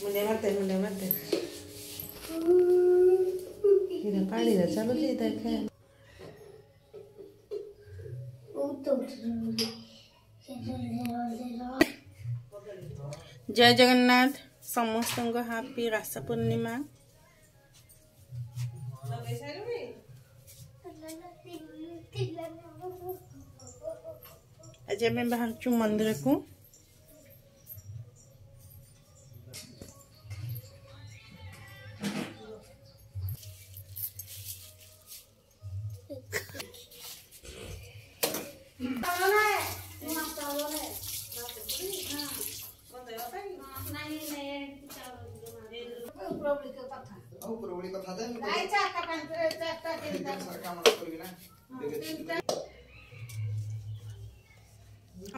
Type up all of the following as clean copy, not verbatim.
मुंडे मारते पानी रे चलो जी देखे जय जगन्नाथ समस्त को हैप्पी रासा पूर्णिमा। आज आम बाहर मंदिर को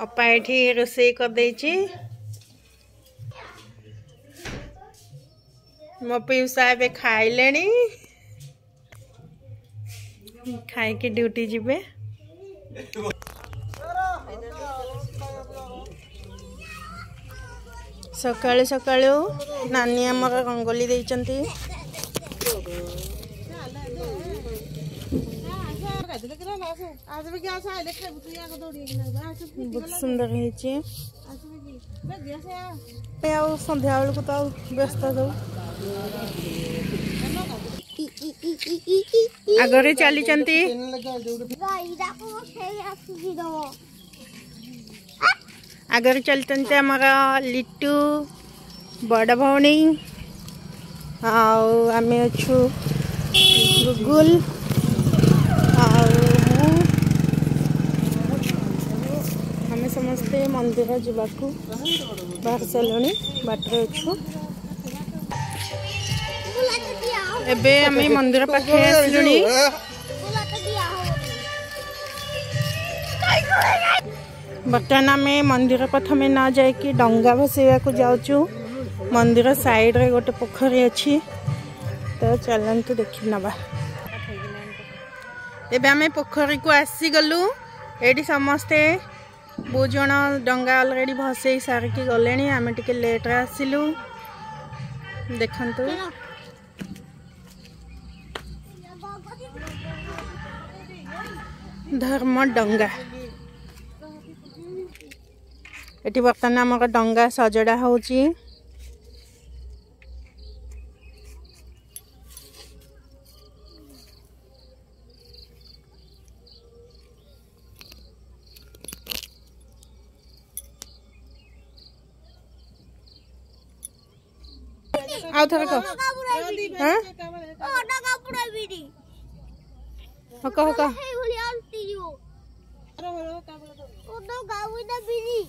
अपा ये रोसई कर देछि मो पीसा ए खाइले खाई के ड्यूटी जीवे। सकाळु सकाळु नानी आमर रंगोली देइचंती बहुत सुंदर है संध्या बेल को तो व्यस्त आगरे चली आगरे चलते हमारा लिट्टू बड़ भौणी आमे अच्छु गुगुल आमे समस्ते मंदिर जावाकू बाहर चलनी बाटर अच्छु एबे आमे मंदिर पाखे आसलुनी बर्तमान आमे मंदिर प्रथमे ना जाइकी डंगा भसैया को जाऊचु। मंदिर साइड रे गोटे पोखरी अच्छी तो चलतु देखी नवा। एबे आमे पोखरी को आसी गलु एडी समस्ते बहुत जन डंगा ऑलरेडी भसई सारिकी गले आम टे लेट रे आसिलु देखंतु धर्म डंगा एटी बर्तमान आमर डंगा सजड़ा होची। आउ थरे को हां डगा पुरा बिडी हका हका ओडो गावी दा बिडी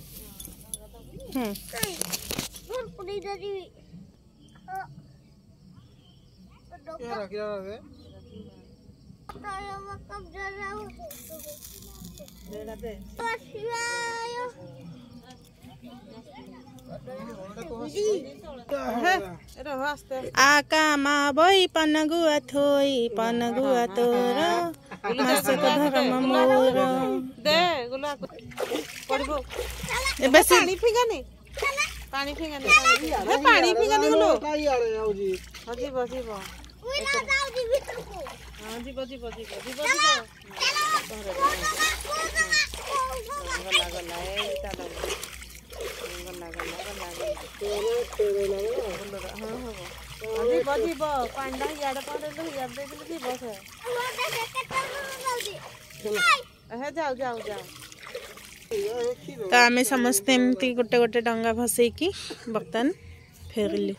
पुरी दरी क्या रखिया रे ताया कब जा रहा हूं देना दे आका मा बई पनगुआ थोई पनगुआ तोर मासक धर्म मोर दे गुला पड़बो एबे पानी फिगाने पानी फिगाने गुलो काई आले आउजी हजी बजीबो उइला जाउजी भीतर को हां जी बजीबो पांडा याड पाडे लो याड दे दिल की बस है जाओ तो आमे समस्ते एमती गोटे गोटे डंगा भसई की बर्तन फेरली।